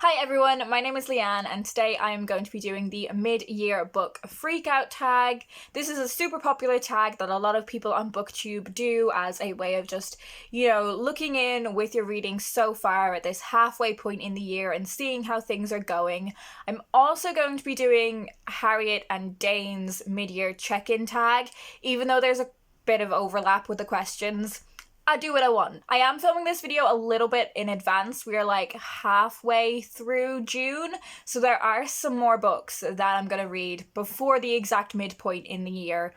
Hi everyone, my name is Leanne and today I am going to be doing the mid-year book Freakout tag. This is a super popular tag that a lot of people on BookTube do as a way of just, looking in with your reading so far at this halfway point in the year and seeing how things are going. I'm also going to be doing Harriet and Dane's mid-year check-in tag, even though there's a bit of overlap with the questions. I do what I want. I am filming this video a little bit in advance. We are like halfway through June, so there are some more books that I'm gonna read before the exact midpoint in the year.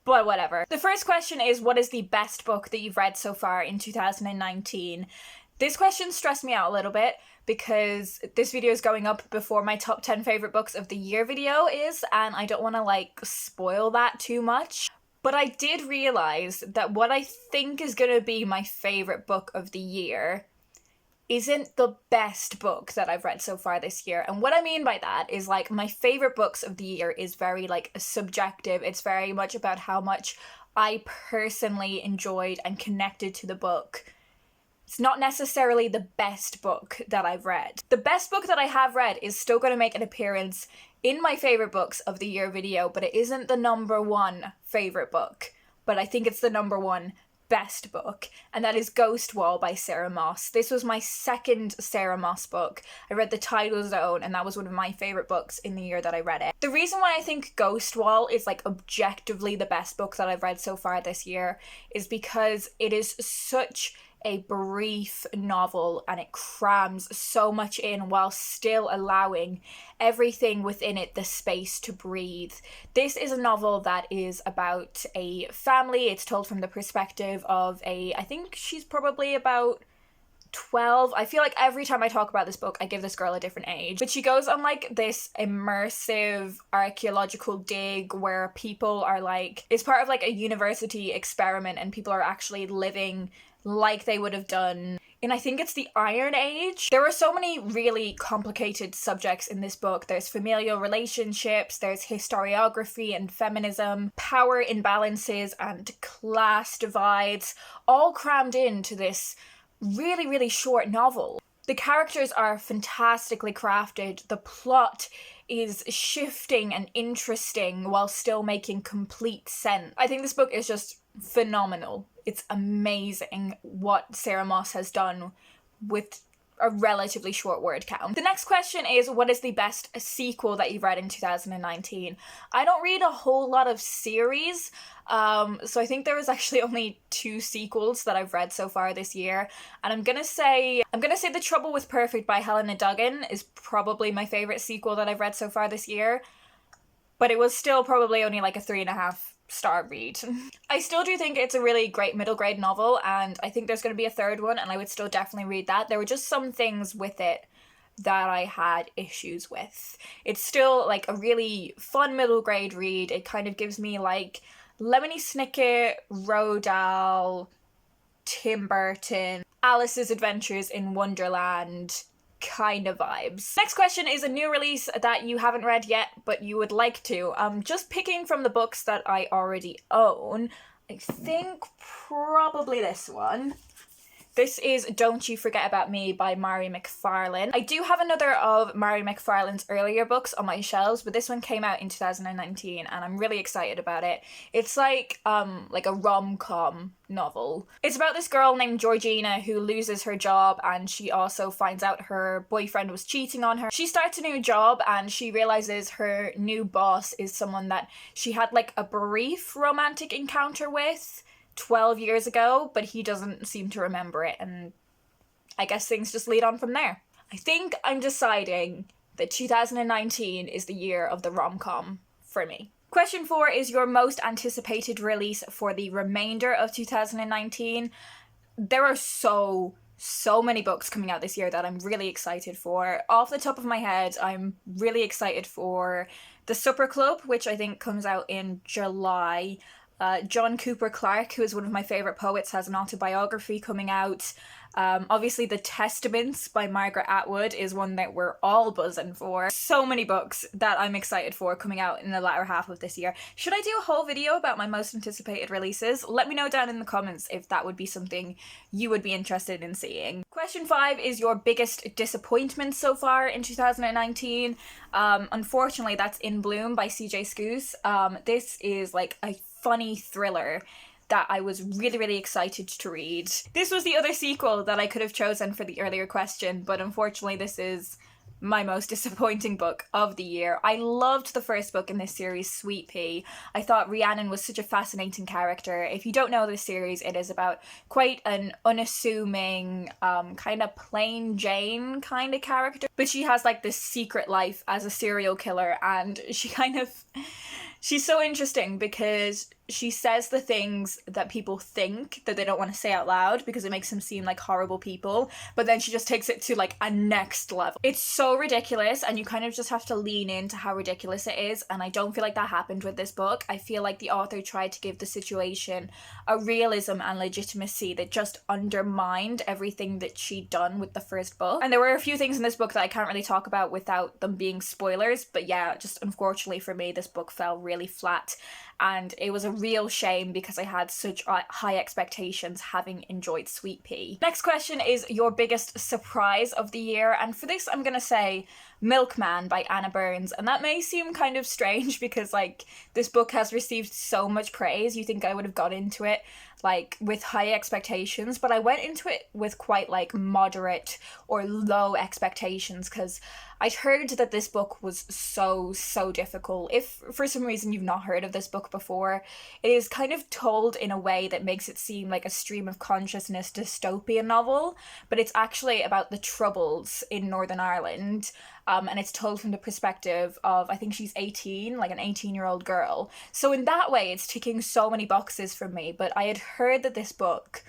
But whatever. The first question is, what is the best book that you've read so far in 2019? This question stressed me out a little bit because this video is going up before my top 10 favorite books of the year video is, and I don't want to spoil that too much. But I did realize that what I think is going to be my favorite book of the year isn't the best book that I've read so far this year. And what I mean by that is my favorite books of the year is very subjective. It's very much about how much I personally enjoyed and connected to the book. It's not necessarily the best book that I've read. The best book that I have read is still going to make an appearance in my favorite books of the year video, but it isn't the number one favorite book. But I think it's the number one best book, and that is Ghost Wall by Sarah Moss. This was my second Sarah Moss book. I read The Tidal Zone, and that was one of my favorite books in the year that I read it. The reason why I think Ghost Wall is objectively the best book that I've read so far this year is because it is such a brief novel and it crams so much in while still allowing everything within it the space to breathe. This is a novel that is about a family. It's told from the perspective of I think she's probably about 12. I feel like every time I talk about this book, I give this girl a different age. But she goes on this immersive archaeological dig where people are it's part of a university experiment and people are actually living like they would have done in, I think it's the Iron Age. There are so many really complicated subjects in this book. There's familial relationships, there's historiography and feminism, power imbalances and class divides, all crammed into this really, really short novel. The characters are fantastically crafted. The plot is shifting and interesting while still making complete sense. I think this book is just phenomenal. It's amazing what Sarah Moss has done with a relatively short word count. The next question is, what is the best sequel that you've read in 2019? I don't read a whole lot of series, so I think there was actually only 2 sequels that I've read so far this year, and I'm gonna say The Trouble with Perfect by Helena Duggan is probably my favorite sequel that I've read so far this year, but it was still probably only a 3.5 star read. I still do think it's a really great middle grade novel, and I think there's going to be a third one, and I would still definitely read that. There were just some things with it that I had issues with. It's still a really fun middle grade read. It kind of gives me Lemony Snicket, Roald Dahl, Tim Burton, Alice's Adventures in Wonderland kind of vibes. Next question is a new release that you haven't read yet but you would like to. Just picking from the books that I already own, I think probably this one. This is Don't You Forget About Me by Mari McFarlane. I do have another of Mari McFarlane's earlier books on my shelves, but this one came out in 2019 and I'm really excited about it. It's a rom-com novel. It's about this girl named Georgina who loses her job, and she also finds out her boyfriend was cheating on her. She starts a new job and she realizes her new boss is someone that she had a brief romantic encounter with 12 years ago, but he doesn't seem to remember it, and I guess things just lead on from there. I think I'm deciding that 2019 is the year of the rom-com for me. Question 4 is your most anticipated release for the remainder of 2019. There are so many books coming out this year that I'm really excited for. Off the top of my head, I'm really excited for The Supper Club, which I think comes out in July. John Cooper Clarke, who is one of my favourite poets, has an autobiography coming out. Obviously, The Testaments by Margaret Atwood is one that we're all buzzing for. So many books that I'm excited for coming out in the latter half of this year. Should I do a whole video about my most anticipated releases? Let me know down in the comments if that would be something you would be interested in seeing. Question 5 is your biggest disappointment so far in 2019. Unfortunately, that's In Bloom by CJ Scoose. This is like a funny thriller that I was really, really excited to read. This was the other sequel that I could have chosen for the earlier question, but unfortunately this is my most disappointing book of the year. I loved the first book in this series, Sweet Pea. I thought Rhiannon was such a fascinating character. If you don't know this series, it is about quite an unassuming, kind of plain Jane kind of character, but she has like this secret life as a serial killer, and she's so interesting because she says the things that people think that they don't want to say out loud because it makes them seem like horrible people, but then she just takes it to like a next level. It's so ridiculous, and you kind of just have to lean into how ridiculous it is, and I don't feel like that happened with this book. I feel like the author tried to give the situation a realism and legitimacy that just undermined everything that she'd done with the first book. And there were a few things in this book that I can't really talk about without them being spoilers, but yeah, just unfortunately for me, this book fell really flat, and it was a real shame because I had such high expectations having enjoyed Sweet Pea. Next question is your biggest surprise of the year, and for this I'm gonna say Milkman by Anna Burns, and that may seem kind of strange because like this book has received so much praise. You think I would have got into it like with high expectations, but I went into it with quite like moderate or low expectations because I'd heard that this book was so difficult. If for some reason you've not heard of this book before, it is kind of told in a way that makes it seem like a stream of consciousness dystopian novel, but it's actually about the Troubles in Northern Ireland. And it's told from the perspective of, I think she's 18, like an 18-year-old girl. So in that way, it's ticking so many boxes for me. But I had heard that this book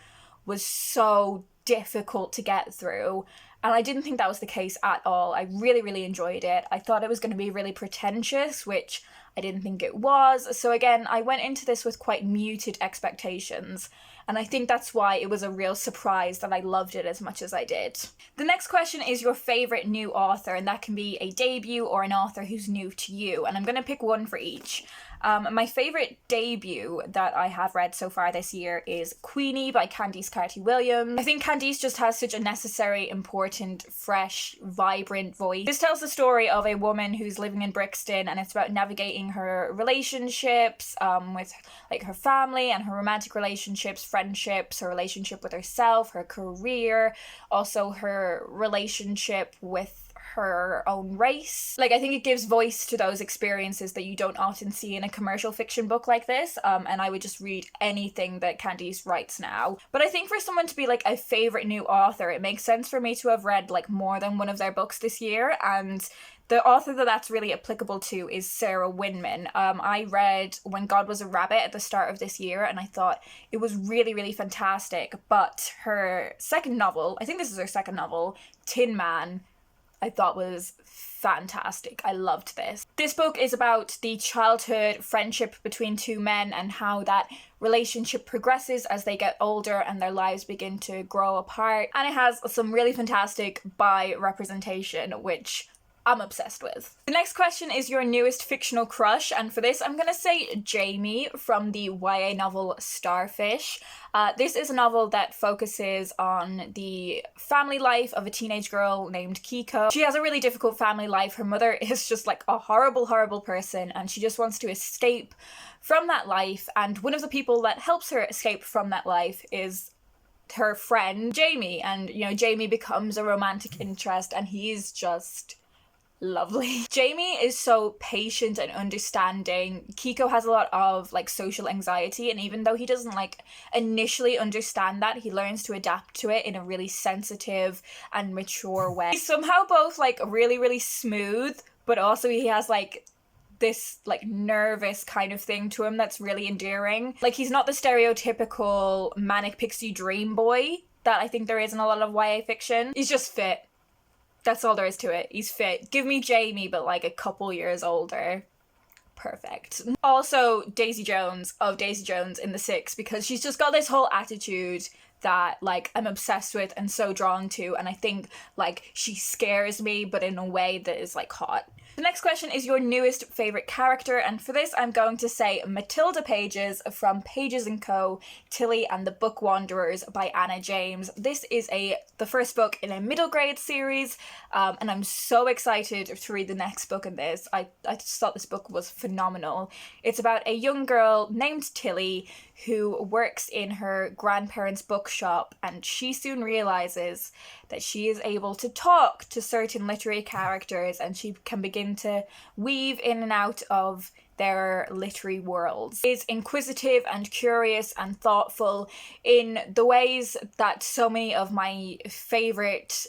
was so difficult to get through, and I didn't think that was the case at all. I really enjoyed it. I thought it was going to be really pretentious, which I didn't think it was. So again, I went into this with quite muted expectations, and I think that's why it was a real surprise that I loved it as much as I did. The next question is your favourite new author, and that can be a debut or an author who's new to you, and I'm going to pick one for each. My favourite debut that I have read so far this year is Queenie by Candice Carty-Williams. I think Candice just has such a necessary, important, fresh, vibrant voice. This tells the story of a woman who's living in Brixton, and it's about navigating her relationships with like her family and her romantic relationships, friendships, her relationship with herself, her career, also her relationship with her own race. Like, I think it gives voice to those experiences that you don't often see in a commercial fiction book like this, and I would just read anything that Candice writes now. But I think for someone to be like a favourite new author, it makes sense for me to have read like more than one of their books this year, and the author that's really applicable to is Sarah Winman. I read When God Was a Rabbit at the start of this year, and I thought it was really fantastic, but her second novel, I think this is her second novel, Tin Man, I thought was fantastic. I loved this. This book is about the childhood friendship between two men and how that relationship progresses as they get older and their lives begin to grow apart. And it has some really fantastic bi representation, which I'm obsessed with. The next question is your newest fictional crush, and for this I'm gonna say Jamie from the YA novel Starfish. This is a novel that focuses on the family life of a teenage girl named Kiko. She has a really difficult family life. Her mother is just like a horrible person, and she just wants to escape from that life, and one of the people that helps her escape from that life is her friend Jamie, and you know, Jamie becomes a romantic interest, and he's just lovely. Jamie is so patient and understanding. Kiko has a lot of like social anxiety, and even though he doesn't like initially understand that, he learns to adapt to it in a really sensitive and mature way. He's somehow both like really smooth, but also he has like this like nervous kind of thing to him that's really endearing. Like, he's not the stereotypical manic pixie dream boy that I think there is in a lot of YA fiction. He's just fit. That's all there is to it. He's fit. Give me Jamie, but like a couple years older. perfect. Also, Daisy Jones of Daisy Jones in the Six, because she's just got this whole attitude that like I'm obsessed with and so drawn to, and I think like she scares me but in a way that is like hot. The next question is your newest favourite character, and for this I'm going to say Matilda Pages from Pages & Co. Tilly and the Book Wanderers by Anna James. This is the first book in a middle grade series, and I'm so excited to read the next book in this. I just thought this book was phenomenal. It's about a young girl named Tilly who works in her grandparents' bookshop, and she soon realises that she is able to talk to certain literary characters, and she can begin to weave in and out of their literary worlds. Is inquisitive and curious and thoughtful in the ways that so many of my favourite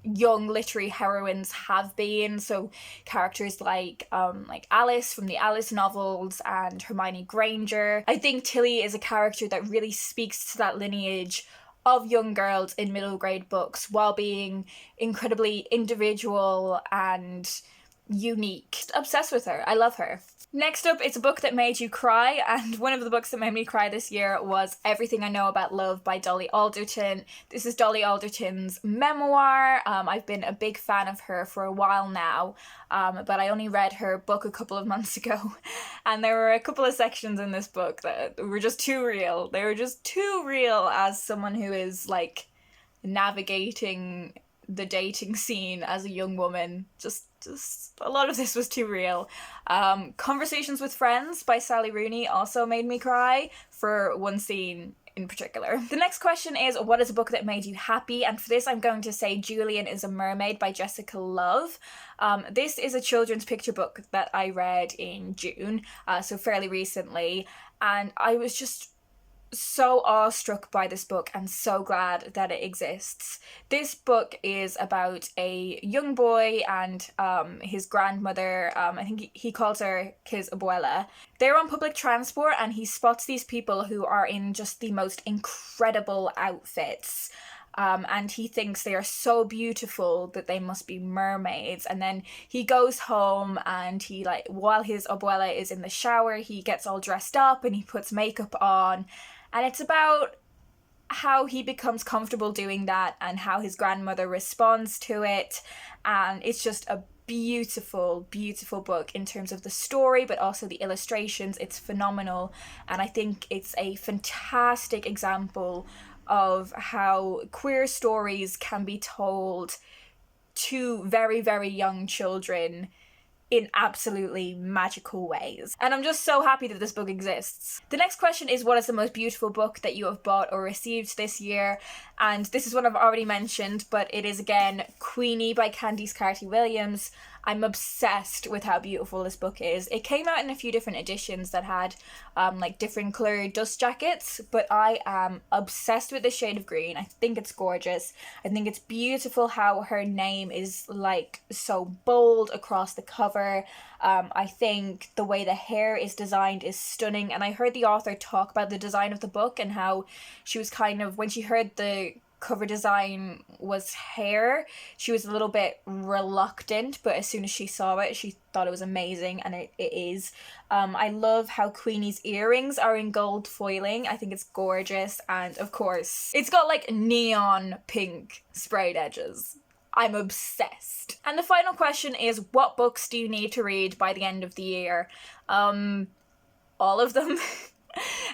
young literary heroines have been. So characters like Alice from the Alice novels and Hermione Granger. I think Tilly is a character that really speaks to that lineage of young girls in middle grade books while being incredibly individual and unique. Obsessed with her. I love her. Next up, it's a book that made you cry, and one of the books that made me cry this year was Everything I Know About Love by Dolly Alderton. This is Dolly Alderton's memoir. I've been a big fan of her for a while now, but I only read her book a couple of months ago, and there were a couple of sections in this book that were just too real. They were just too real as someone who is like navigating the dating scene as a young woman. Just a lot of this was too real. Conversations with Friends by Sally Rooney also made me cry for one scene in particular. The next question is, what is a book that made you happy? And for this I'm going to say Julian is a Mermaid by Jessica Love. This is a children's picture book that I read in June, so fairly recently, and I was just so awestruck by this book and so glad that it exists. This book is about a young boy and his grandmother. I think he calls her his abuela. They're on public transport and he spots these people who are in just the most incredible outfits. And he thinks they are so beautiful that they must be mermaids. And then he goes home and he, like, while his abuela is in the shower, he gets all dressed up and he puts makeup on. And it's about how he becomes comfortable doing that and how his grandmother responds to it. And it's just a beautiful, beautiful book in terms of the story, but also the illustrations. It's phenomenal. And I think it's a fantastic example of how queer stories can be told to very, very young children in absolutely magical ways. And I'm just so happy that this book exists. The next question is, what is the most beautiful book that you have bought or received this year? And this is one I've already mentioned, but it is again Queenie by Candice Carty-Williams. I'm obsessed with how beautiful this book is. It came out in a few different editions that had like different coloured dust jackets, but I am obsessed with the shade of green. I think it's gorgeous. I think it's beautiful how her name is like so bold across the cover. I think the way the hair is designed is stunning, and I heard the author talk about the design of the book and how she was kind of, when she heard the cover design was hair, she was a little bit reluctant, but as soon as she saw it, she thought it was amazing, and it is. I love how Queenie's earrings are in gold foiling. I think it's gorgeous, and of course, it's got like neon pink sprayed edges. I'm obsessed. And the final question is, what books do you need to read by the end of the year? All of them.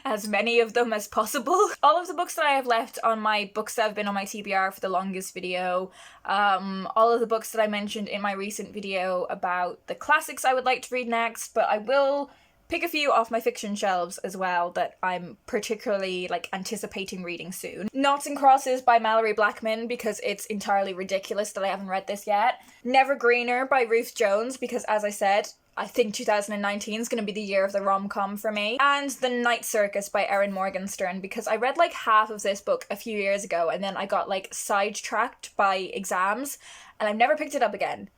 As many of them as possible. All of the books that I have left on my books that have been on my TBR for the longest video, all of the books that I mentioned in my recent video about the classics I would like to read next, but I will pick a few off my fiction shelves as well that I'm particularly like anticipating reading soon. Noughts and Crosses by Mallory Blackman, because it's entirely ridiculous that I haven't read this yet. Never Greener by Ruth Jones, because as I said, I think 2019 is going to be the year of the rom-com for me. And The Night Circus by Erin Morgenstern, because I read like half of this book a few years ago and then I got like sidetracked by exams and I've never picked it up again.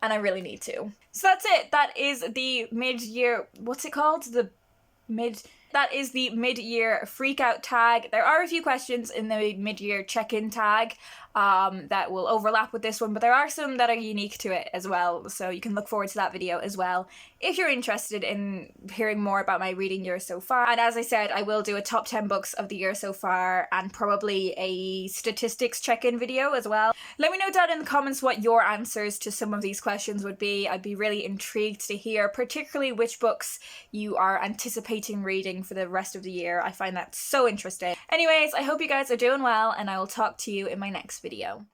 And I really need to. So that's it. That is the mid-year, what's it called? That is the mid-year Freakout tag. There are a few questions in the mid-year check-in tag. that will overlap with this one, but there are some that are unique to it as well, so you can look forward to that video as well if you're interested in hearing more about my reading year so far. And as I said, I will do a top 10 books of the year so far and probably a statistics check-in video as well. Let me know down in the comments what your answers to some of these questions would be. I'd be really intrigued to hear particularly which books you are anticipating reading for the rest of the year. I find that so interesting. Anyways, I hope you guys are doing well, and I will talk to you in my next video.